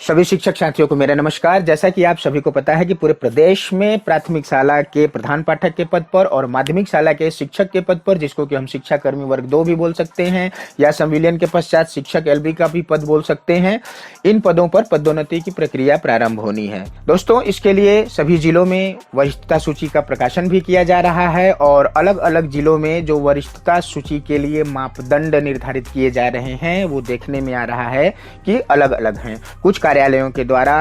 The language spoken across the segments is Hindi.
सभी शिक्षक साथियों को मेरा नमस्कार। जैसा कि आप सभी को पता है कि पूरे प्रदेश में प्राथमिक शाला के प्रधान पाठक के पद पर और माध्यमिक शाला के शिक्षक के पद पर, जिसको कि हम शिक्षा कर्मी वर्ग 2 भी बोल सकते हैं या संविलियन के पश्चात शिक्षक LB का भी पद बोल सकते हैं, इन पदों पर पदोन्नति की प्रक्रिया प्रारंभ होनी है। दोस्तों, इसके लिए सभी जिलों में वरिष्ठता सूची का प्रकाशन भी किया जा रहा है और अलग अलग जिलों में जो वरिष्ठता सूची के लिए मापदंड निर्धारित किए जा रहे हैं वो देखने में आ रहा है कि अलग अलग हैं। कुछ कार्यालयों के द्वारा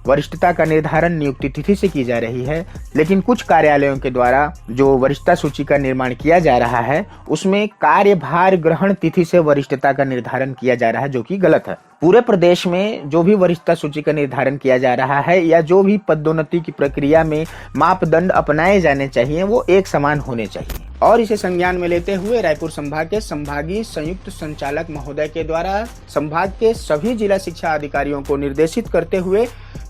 वरिष्ठता का निर्धारण नियुक्ति तिथि से की जा रही है, लेकिन कुछ कार्यालयों के द्वारा जो वरिष्ठता सूची का निर्माण किया जा रहा है उसमें कार्यभार ग्रहण तिथि से वरिष्ठता का निर्धारण किया जा रहा है, जो कि गलत है। पूरे प्रदेश में जो भी वरिष्ठता सूची का निर्धारण किया जा रहा है या जो भी पदोन्नति की प्रक्रिया में मापदंड अपनाए जाने चाहिए वो एक समान होने चाहिए। और इसे संज्ञान में लेते हुए रायपुर संभाग के संभागीय संयुक्त संचालक महोदय के द्वारा संभाग के सभी जिला शिक्षा अधिकारियों को निर्देशित करते हुए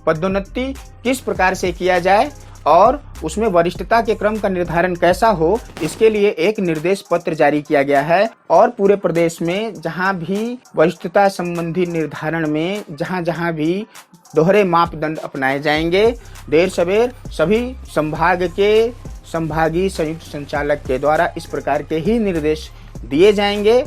पदोन्नति किस प्रकार से किया जाए और उसमें वरिष्ठता के क्रम का निर्धारण कैसा हो, इसके लिए एक निर्देश पत्र जारी किया गया है। और पूरे प्रदेश में जहां भी वरिष्ठता संबंधी निर्धारण में जहां भी दोहरे मापदंड अपनाए जाएंगे, देर सवेर सभी संभाग के संभागीय संयुक्त संचालक के द्वारा इस प्रकार के ही निर्देश दिए जाएंगे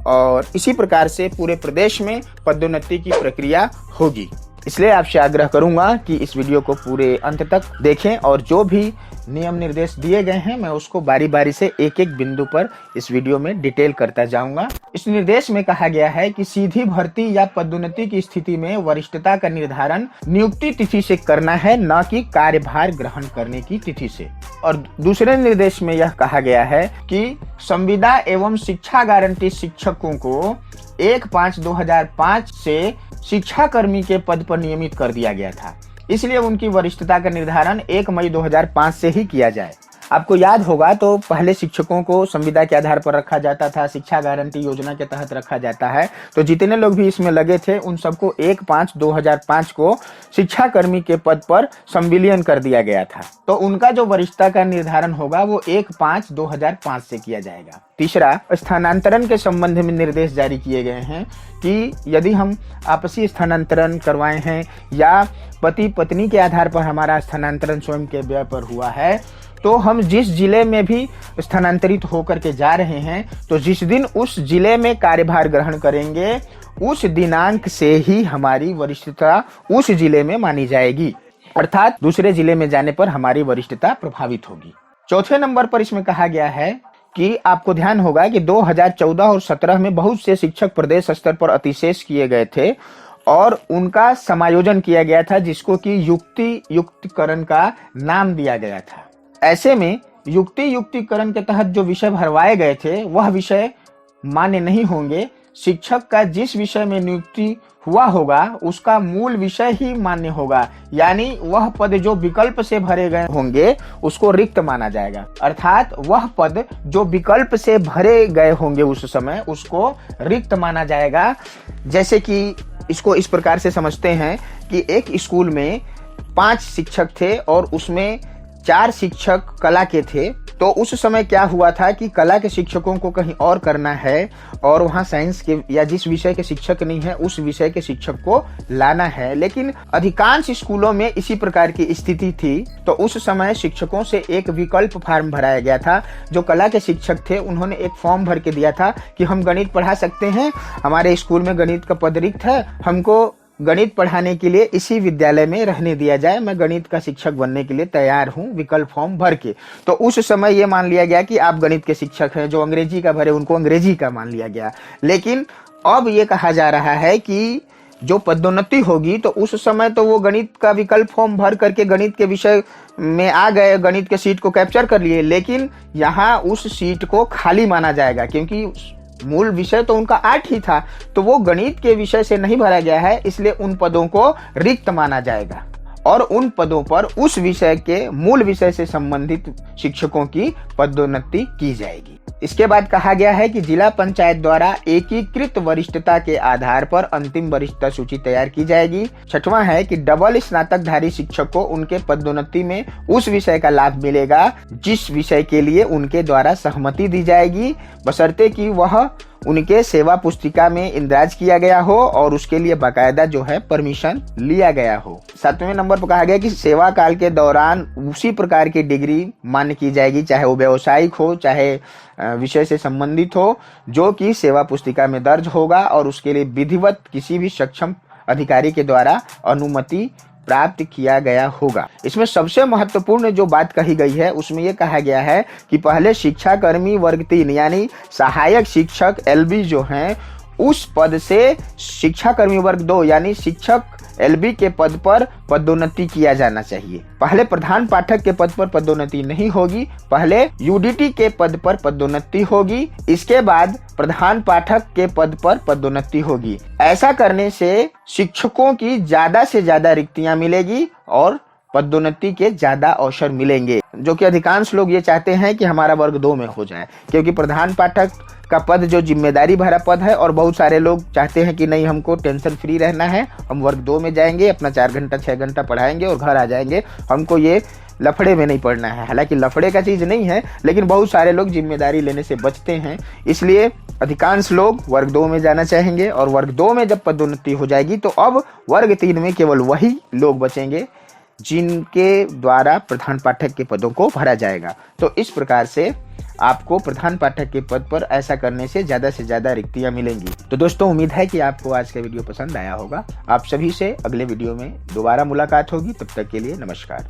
और इसी प्रकार से पूरे प्रदेश में पदोन्नति की प्रक्रिया होगी। इसलिए आपसे आग्रह करूंगा कि इस वीडियो को पूरे अंत तक देखें और जो भी नियम निर्देश दिए गए हैं मैं उसको बारी बारी से एक एक बिंदु पर इस वीडियो में डिटेल करता जाऊंगा। इस निर्देश में कहा गया है कि सीधी भर्ती या पदोन्नति की स्थिति में वरिष्ठता का निर्धारण नियुक्ति तिथि से करना है, न कि कार्यभार ग्रहण करने की तिथि से। और दूसरे निर्देश में यह कहा गया है कि संविदा एवं शिक्षा गारंटी शिक्षकों को 1/5/2005 से शिक्षा कर्मी के पद पर नियमित कर दिया गया था, इसलिए उनकी वरिष्ठता का निर्धारण 1 मई 2005 से ही किया जाए। आपको याद होगा तो पहले शिक्षकों को संविदा के आधार पर रखा जाता था, शिक्षा गारंटी योजना के तहत रखा जाता है। तो जितने लोग भी इसमें लगे थे उन सबको 1/5/2005 को शिक्षा कर्मी के पद पर संविलियन कर दिया गया था। तो उनका जो वरिष्ठता का निर्धारण होगा वो 1/5/2005 से किया जाएगा। तीसरा, स्थानांतरण के संबंध में निर्देश जारी किए गए हैं कि यदि हम आपसी स्थानांतरण करवाए हैं या पति पत्नी के आधार पर हमारा स्थानांतरण स्वयं के व्यय पर हुआ है, तो हम जिस जिले में भी स्थानांतरित होकर के जा रहे हैं तो जिस दिन उस जिले में कार्यभार ग्रहण करेंगे उस दिनांक से ही हमारी वरिष्ठता उस जिले में मानी जाएगी, अर्थात दूसरे जिले में जाने पर हमारी वरिष्ठता प्रभावित होगी। चौथे नंबर पर इसमें कहा गया है कि आपको ध्यान होगा कि 2014 और 17 में बहुत से शिक्षक प्रदेश स्तर पर अतिशेष किए गए थे और उनका समायोजन किया गया था, जिसको कि युक्तिकरण का नाम दिया गया था। ऐसे में युक्तिकरण के तहत जो विषय भरवाए गए थे वह विषय मान्य नहीं होंगे। शिक्षक का जिस विषय में नियुक्ति हुआ होगा उसका मूल विषय ही मान्य होगा, यानी वह पद जो विकल्प से भरे गए होंगे उसको रिक्त माना जाएगा, अर्थात वह पद जो विकल्प से भरे गए होंगे उस समय उसको रिक्त माना जाएगा। जैसे कि इसको इस प्रकार से समझते हैं कि एक स्कूल में 5 शिक्षक थे और उसमें 4 शिक्षक कला के थे। तो उस समय क्या हुआ था कि कला के शिक्षकों को कहीं और करना है और वहाँ साइंस के या जिस विषय के शिक्षक नहीं है उस विषय के शिक्षक को लाना है, लेकिन अधिकांश स्कूलों में इसी प्रकार की स्थिति थी। तो उस समय शिक्षकों से एक विकल्प फॉर्म भराया गया था। जो कला के शिक्षक थे उन्होंने एक फॉर्म भर के दिया था कि हम गणित पढ़ा सकते हैं, हमारे स्कूल में गणित का पद रिक्त है, हमको गणित पढ़ाने के लिए इसी विद्यालय में रहने दिया जाए, मैं गणित का शिक्षक बनने के लिए तैयार हूं, विकल्प फॉर्म भर के। तो उस समय ये मान लिया गया कि आप गणित के शिक्षक हैं। जो अंग्रेजी का भरे उनको अंग्रेजी का मान लिया गया। लेकिन अब ये कहा जा रहा है कि जो पदोन्नति होगी तो उस समय तो वो गणित का विकल्प फॉर्म भर करके गणित के विषय में आ गए, गणित के सीट को कैप्चर कर लिए, लेकिन यहाँ उस सीट को खाली माना जाएगा क्योंकि मूल विषय तो उनका 8 ही था। तो वो गणित के विषय से नहीं भरा गया है, इसलिए उन पदों को रिक्त माना जाएगा और उन पदों पर उस विषय के मूल विषय से संबंधित शिक्षकों की पदोन्नति की जाएगी। इसके बाद कहा गया है कि जिला पंचायत द्वारा एकीकृत वरिष्ठता के आधार पर अंतिम वरिष्ठता सूची तैयार की जाएगी। छठवां है कि डबल स्नातकधारी शिक्षक को उनके पदोन्नति में उस विषय का लाभ मिलेगा जिस विषय के लिए उनके द्वारा सहमति दी जाएगी, बशर्ते कि वह उनके सेवा पुस्तिका में इंदराज किया गया हो और उसके लिए बाकायदा जो है परमिशन लिया गया हो। 7वें नंबर पर कहा गया कि सेवा काल के दौरान उसी प्रकार की डिग्री मान्य की जाएगी, चाहे वो व्यावसायिक हो चाहे विषय से संबंधित हो, जो कि सेवा पुस्तिका में दर्ज होगा और उसके लिए विधिवत किसी भी सक्षम अधिकारी के द्वारा अनुमति प्राप्त किया गया होगा। इसमें सबसे महत्वपूर्ण जो बात कही गई है उसमें यह कहा गया है कि पहले शिक्षा कर्मी वर्ग 3 यानी सहायक शिक्षक LB जो हैं उस पद से शिक्षा कर्मी वर्ग 2 यानी शिक्षक LB के पद पर पदोन्नति किया जाना चाहिए। पहले प्रधान पाठक के पद पर पदोन्नति नहीं होगी, पहले UDT के पद पर पदोन्नति होगी, इसके बाद प्रधान पाठक के पद पर पदोन्नति होगी। ऐसा करने से शिक्षकों की ज्यादा से ज्यादा रिक्तियां मिलेगी और पदोन्नति के ज्यादा अवसर मिलेंगे, जो कि अधिकांश लोग ये चाहते हैं कि हमारा वर्ग 2 में हो जाए, क्योंकि प्रधान पाठक का पद जो जिम्मेदारी भरा पद है और बहुत सारे लोग चाहते हैं कि नहीं, हमको टेंशन फ्री रहना है, हम वर्ग 2 में जाएंगे, अपना 4 घंटा 6 घंटा पढ़ाएंगे और घर आ जाएंगे, हमको ये लफड़े में नहीं पड़ना है। हालांकि लफड़े का चीज नहीं है, लेकिन बहुत सारे लोग जिम्मेदारी लेने से बचते हैं, इसलिए अधिकांश लोग वर्ग 2 में जाना चाहेंगे। और वर्ग 2 में जब पदोन्नति हो जाएगी तो अब वर्ग 3 में केवल वही लोग बचेंगे जिनके द्वारा प्रधान पाठक के पदों को भरा जाएगा। तो इस प्रकार से आपको प्रधान पाठक के पद पर ऐसा करने से ज्यादा रिक्तियां मिलेंगी। तो दोस्तों, उम्मीद है कि आपको आज का वीडियो पसंद आया होगा। आप सभी से अगले वीडियो में दोबारा मुलाकात होगी, तब तक के लिए नमस्कार।